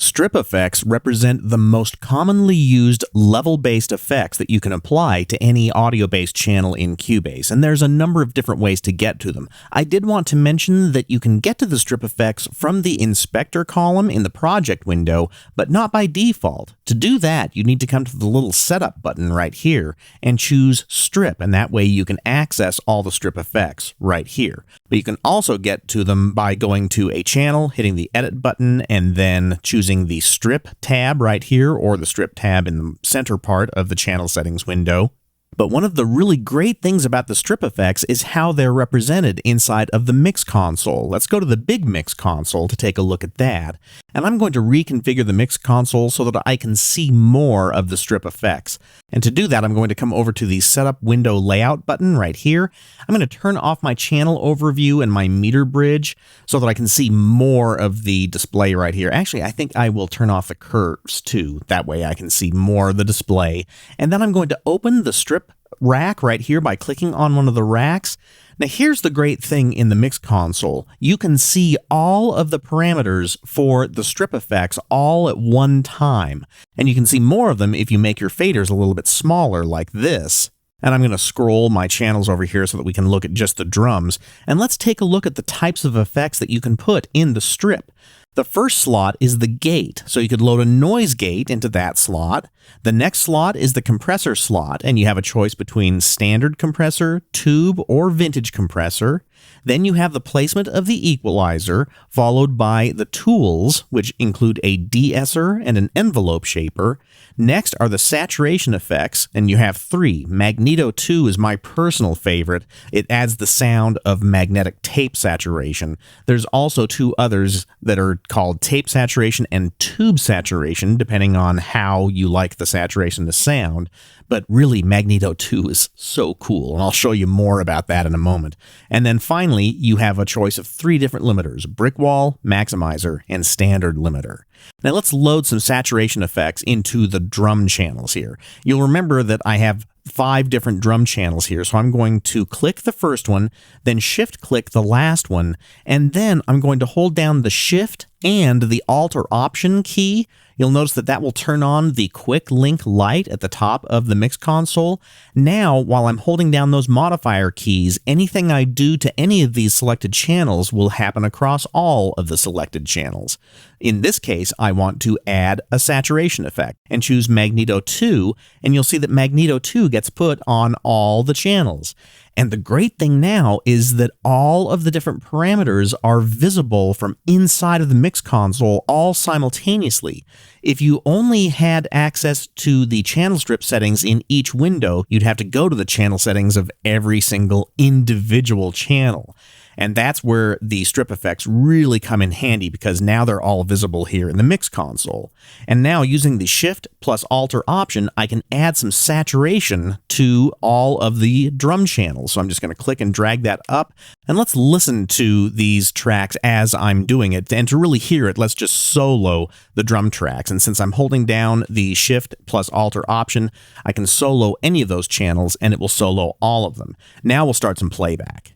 Strip effects represent the most commonly used level-based effects that you can apply to any audio-based channel in Cubase, and there's a number of different ways to get to them. I did want to mention that you can get to the strip effects from the inspector column in the project window, but not by default. To do that, you need to come to the little setup button right here and choose strip, and that way you can access all the strip effects right here. But you can also get to them by going to a channel, hitting the edit button, and then choosing the strip tab right here or the strip tab in the center part of the channel settings window. But one of the really great things about the strip effects is how they're represented inside of the mix console. Let's go to the big mix console to take a look at that. And I'm going to reconfigure the mix console so that I can see more of the strip effects. And to do that, I'm going to come over to the setup window layout button right here. I'm going to turn off my channel overview and my meter bridge so that I can see more of the display right here. Actually, I think I will turn off the curves too. That way I can see more of the display. And then I'm going to open the strip rack right here by clicking on one of the racks. Now here's the great thing in the mix console. You can see all of the parameters for the strip effects all at one time. And you can see more of them if you make your faders a little bit smaller like this. And I'm going to scroll my channels over here so that we can look at just the drums. And let's take a look at the types of effects that you can put in the strip. The first slot is the gate, so you could load a noise gate into that slot. The next slot is the compressor slot, and you have a choice between standard compressor, tube, or vintage compressor. Then you have the placement of the equalizer, followed by the tools, which include a de-esser and an envelope shaper. Next are the saturation effects, and you have 3. Magneto 2 is my personal favorite. It adds the sound of magnetic tape saturation. There's also 2 others that are called tape saturation and tube saturation, depending on how you like the saturation to sound. But really, Magneto 2 is so cool, and I'll show you more about that in a moment. And then finally, you have a choice of 3 different limiters: brick wall, maximizer, and standard limiter. Now let's load some saturation effects into the drum channels here. You'll remember that I have 5 different drum channels here, so I'm going to click the first one, then shift-click the last one, and then I'm going to hold down the Shift and the Alt or Option key. You'll notice that that will turn on the quick link light at the top of the mix console. Now, while I'm holding down those modifier keys, anything I do to any of these selected channels will happen across all of the selected channels. In this case, I want to add a saturation effect and choose Magneto 2, and you'll see that Magneto 2 gets put on all the channels. And the great thing now is that all of the different parameters are visible from inside of the mix console all simultaneously. If you only had access to the channel strip settings in each window, you'd have to go to the channel settings of every single individual channel. And that's where the strip effects really come in handy, because now they're all visible here in the mix console. And now using the Shift plus Alt or Option, I can add some saturation to all of the drum channels. So I'm just going to click and drag that up. And let's listen to these tracks as I'm doing it. And to really hear it, let's just solo the drum tracks. And since I'm holding down the Shift plus Alt or Option, I can solo any of those channels and it will solo all of them. Now we'll start some playback.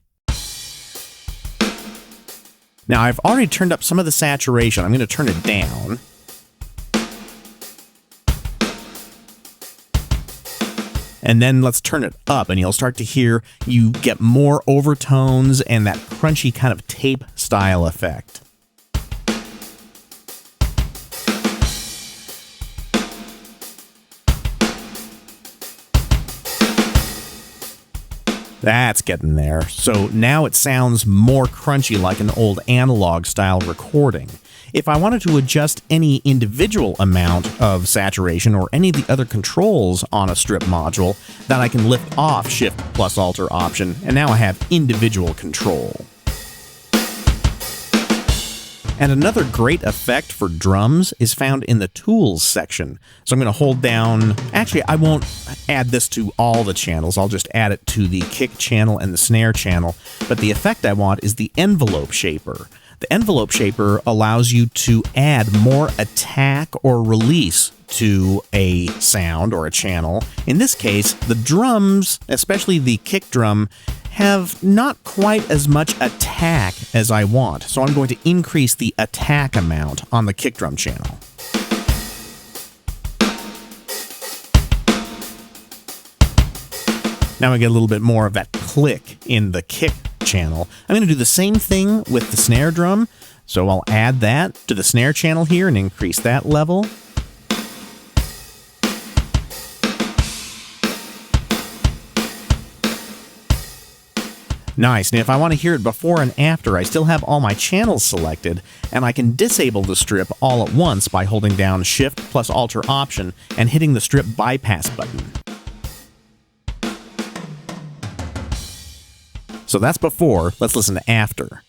Now, I've already turned up some of the saturation. I'm going to turn it down. And then let's turn it up, and you'll start to hear you get more overtones and that crunchy kind of tape style effect. That's getting there. So now it sounds more crunchy, like an old analog style recording. If I wanted to adjust any individual amount of saturation or any of the other controls on a strip module, then I can lift off Shift plus Alt or Option, and now I have individual control. And another great effect for drums is found in the Tools section. So I'm going to hold down, actually I won't add this to all the channels, I'll just add it to the kick channel and the snare channel, but the effect I want is the envelope shaper. The envelope shaper allows you to add more attack or release to a sound or a channel. In this case, the drums, especially the kick drum, have not quite as much attack as I want, so I'm going to increase the attack amount on the kick drum channel. Now we get a little bit more of that click in the kick channel. I'm going to do the same thing with the snare drum. So I'll add that to the snare channel here and increase that level. Nice. Now if I want to hear it before and after, I still have all my channels selected, and I can disable the strip all at once by holding down Shift plus Alt Option and hitting the strip bypass button. So that's before. Let's listen to after.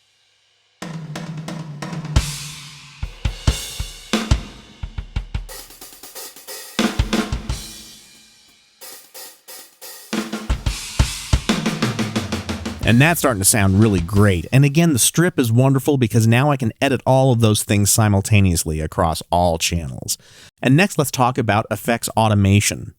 And that's starting to sound really great. And again, the strip is wonderful because now I can edit all of those things simultaneously across all channels. And next, let's talk about effects automation.